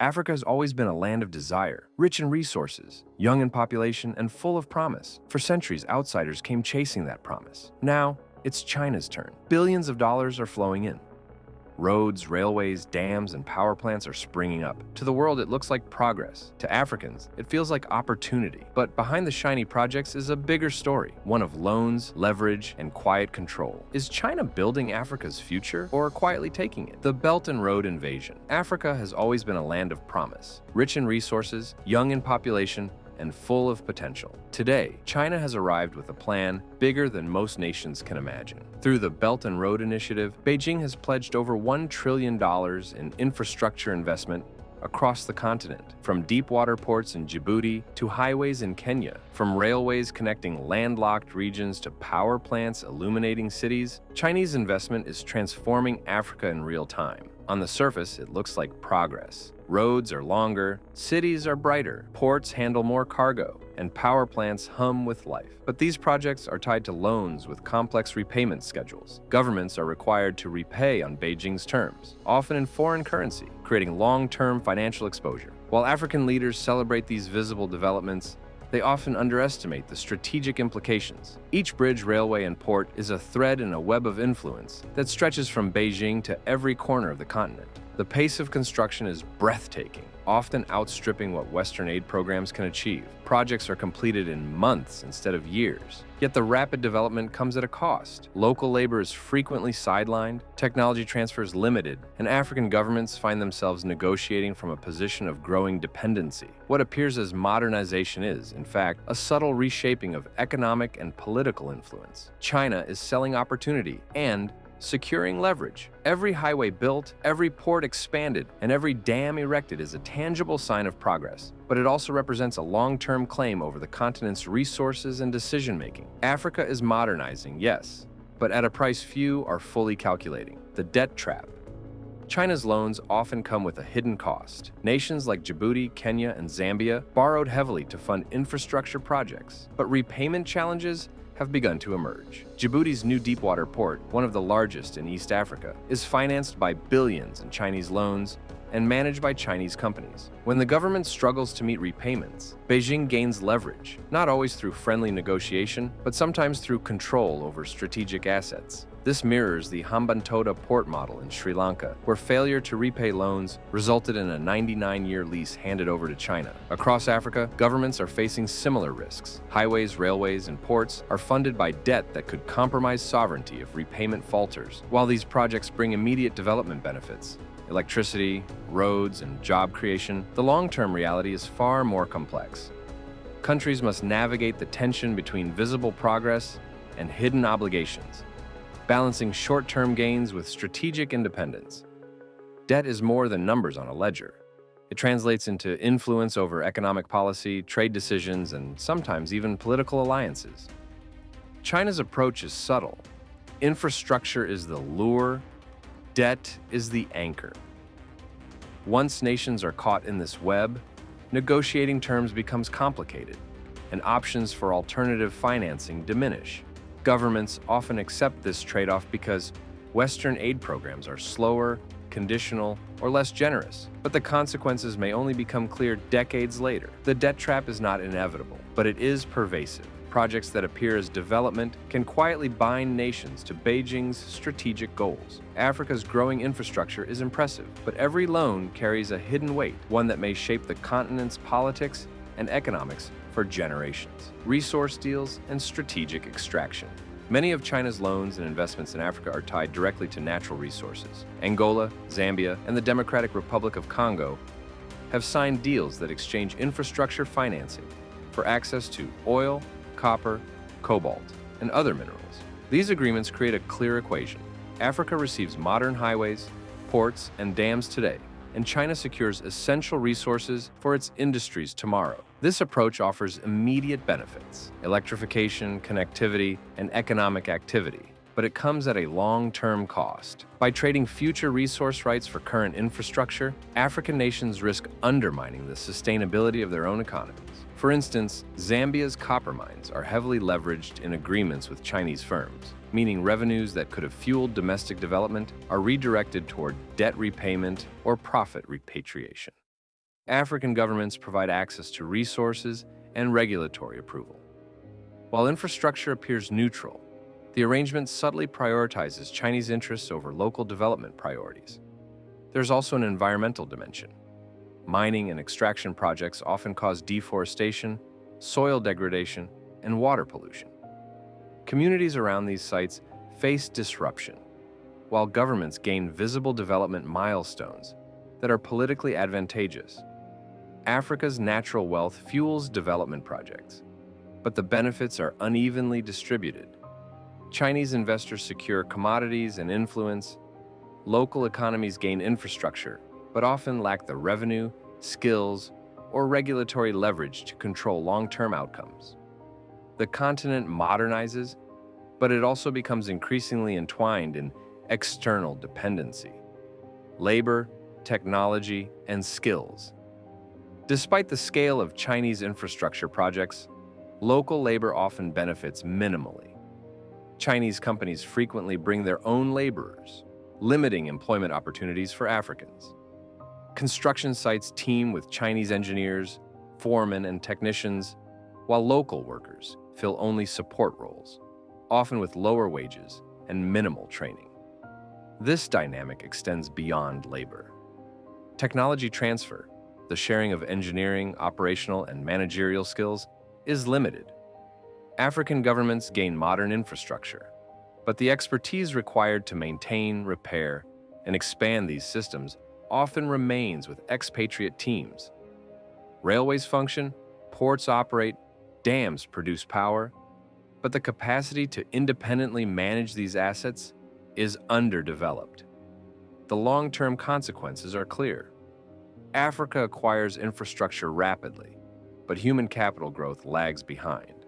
Africa has always been a land of desire, rich in resources, young in population, and full of promise. For centuries, outsiders came chasing that promise. Now, it's China's turn. Billions of dollars are flowing in. Roads, railways, dams, and power plants are springing up. To the world, it looks like progress. To Africans, it feels like opportunity. But behind the shiny projects is a bigger story, one of loans, leverage, and quiet control. Is China building Africa's future or quietly taking it? The Belt and Road invasion. Africa has always been a land of promise, rich in resources, young in population, and full of potential. Today, China has arrived with a plan bigger than most nations can imagine. Through the Belt and Road Initiative, Beijing has pledged over $1 trillion in infrastructure investment across the continent, from deepwater ports in Djibouti to highways in Kenya, from railways connecting landlocked regions to power plants illuminating cities. Chinese investment is transforming Africa in real time. On the surface, it looks like progress. Roads are longer, cities are brighter, ports handle more cargo, and power plants hum with life. But these projects are tied to loans with complex repayment schedules. Governments are required to repay on Beijing's terms, often in foreign currency, creating long-term financial exposure. While African leaders celebrate these visible developments, they often underestimate the strategic implications. Each bridge, railway, and port is a thread in a web of influence that stretches from Beijing to every corner of the continent. The pace of construction is breathtaking, often outstripping what Western aid programs can achieve. Projects are completed in months instead of years. Yet the rapid development comes at a cost. Local labor is frequently sidelined, technology transfers limited, and African governments find themselves negotiating from a position of growing dependency. What appears as modernization is, in fact, a subtle reshaping of economic and political influence. China is selling opportunity and securing leverage. Every highway built, every port expanded, and every dam erected is a tangible sign of progress. But it also represents a long-term claim over the continent's resources and decision-making. Africa is modernizing, yes, but at a price few are fully calculating: the debt trap. China's loans often come with a hidden cost. Nations like Djibouti, Kenya, and Zambia borrowed heavily to fund infrastructure projects, but repayment challenges have begun to emerge. Djibouti's new deepwater port, one of the largest in East Africa, is financed by billions in Chinese loans and managed by Chinese companies. When the government struggles to meet repayments, Beijing gains leverage, not always through friendly negotiation, but sometimes through control over strategic assets. This mirrors the Hambantota port model in Sri Lanka, where failure to repay loans resulted in a 99-year lease handed over to China. Across Africa, governments are facing similar risks. Highways, railways, and ports are funded by debt that could compromise sovereignty if repayment falters. While these projects bring immediate development benefits, electricity, roads, and job creation, the long-term reality is far more complex. Countries must navigate the tension between visible progress and hidden obligations, balancing short-term gains with strategic independence. Debt is more than numbers on a ledger. It translates into influence over economic policy, trade decisions, and sometimes even political alliances. China's approach is subtle. Infrastructure is the lure, debt is the anchor. Once nations are caught in this web, negotiating terms becomes complicated, and options for alternative financing diminish. Governments often accept this trade-off because Western aid programs are slower, conditional, or less generous. But the consequences may only become clear decades later. The debt trap is not inevitable, but it is pervasive. Projects that appear as development can quietly bind nations to Beijing's strategic goals. Africa's growing infrastructure is impressive, but every loan carries a hidden weight, one that may shape the continent's politics and economics for generations. Resource deals and strategic extraction. Many of China's loans and investments in Africa are tied directly to natural resources. Angola, Zambia, and the Democratic Republic of Congo have signed deals that exchange infrastructure financing for access to oil, copper, cobalt, and other minerals. These agreements create a clear equation. Africa receives modern highways, ports, and dams today, and China secures essential resources for its industries tomorrow. This approach offers immediate benefits: electrification, connectivity, and economic activity. But it comes at a long-term cost. By trading future resource rights for current infrastructure, African nations risk undermining the sustainability of their own economies. For instance, Zambia's copper mines are heavily leveraged in agreements with Chinese firms, meaning revenues that could have fueled domestic development are redirected toward debt repayment or profit repatriation. African governments provide access to resources and regulatory approval. While infrastructure appears neutral, the arrangement subtly prioritizes Chinese interests over local development priorities. There's also an environmental dimension. Mining and extraction projects often cause deforestation, soil degradation, and water pollution. Communities around these sites face disruption, while governments gain visible development milestones that are politically advantageous. Africa's natural wealth fuels development projects, but the benefits are unevenly distributed. Chinese investors secure commodities and influence. Local economies gain infrastructure, but often lack the revenue, skills, or regulatory leverage to control long-term outcomes. The continent modernizes, but it also becomes increasingly entwined in external dependency. Labor, technology, and skills. Despite the scale of Chinese infrastructure projects, local labor often benefits minimally. Chinese companies frequently bring their own laborers, limiting employment opportunities for Africans. Construction sites teem with Chinese engineers, foremen, and technicians, while local workers fill only support roles, often with lower wages and minimal training. This dynamic extends beyond labor. Technology transfer, the sharing of engineering, operational, and managerial skills, is limited. African governments gain modern infrastructure, but the expertise required to maintain, repair, and expand these systems often remains with expatriate teams. Railways function, ports operate, dams produce power, but the capacity to independently manage these assets is underdeveloped. The long-term consequences are clear. Africa acquires infrastructure rapidly, but human capital growth lags behind.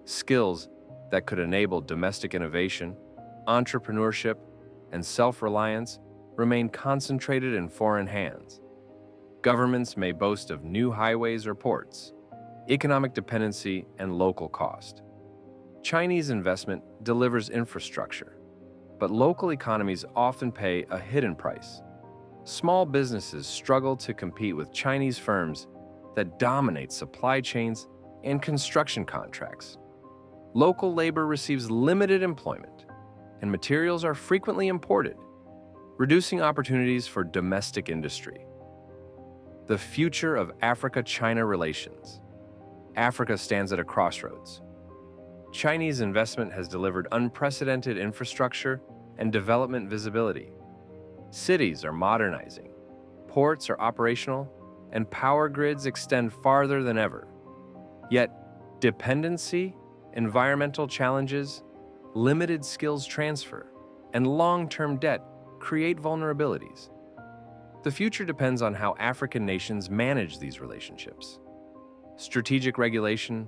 Skills that could enable domestic innovation, entrepreneurship, and self-reliance remain concentrated in foreign hands. Governments may boast of new highways or ports, economic dependency, and local cost. Chinese investment delivers infrastructure, but local economies often pay a hidden price. Small businesses struggle to compete with Chinese firms that dominate supply chains and construction contracts. Local labor receives limited employment, and materials are frequently imported, reducing opportunities for domestic industry. The future of Africa-China relations. Africa stands at a crossroads. Chinese investment has delivered unprecedented infrastructure and development visibility. Cities are modernizing, ports are operational, and power grids extend farther than ever. Yet, dependency, environmental challenges, limited skills transfer, and long-term debt create vulnerabilities. The future depends on how African nations manage these relationships. Strategic regulation,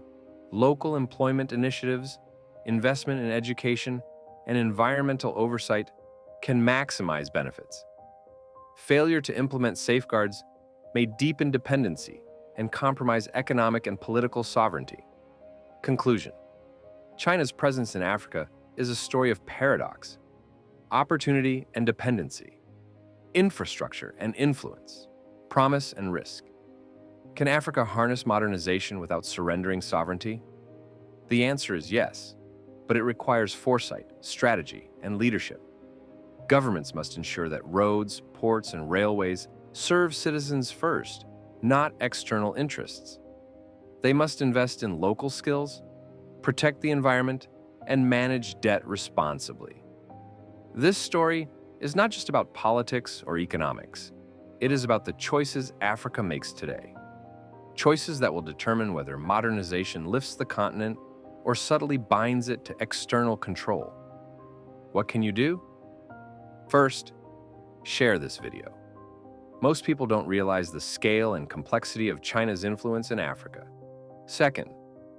local employment initiatives, investment in education, and environmental oversight can maximize benefits. Failure to implement safeguards may deepen dependency and compromise economic and political sovereignty. Conclusion: China's presence in Africa is a story of paradox, opportunity and dependency, infrastructure and influence, promise and risk. Can Africa harness modernization without surrendering sovereignty? The answer is yes, but it requires foresight, strategy, and leadership. Governments must ensure that roads, ports, and railways serve citizens first, not external interests. They must invest in local skills, protect the environment, and manage debt responsibly. This story is not just about politics or economics. It is about the choices Africa makes today. Choices that will determine whether modernization lifts the continent or subtly binds it to external control. What can you do? First, share this video. Most people don't realize the scale and complexity of China's influence in Africa. Second,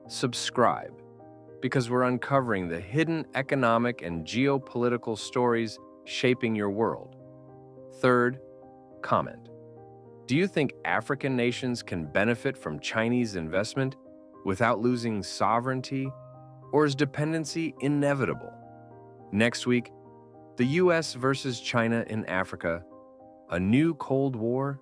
subscribe, because we're uncovering the hidden economic and geopolitical stories shaping your world. Third, comment. Do you think African nations can benefit from Chinese investment without losing sovereignty, or is dependency inevitable? Next week, the US versus China in Africa, a new Cold War?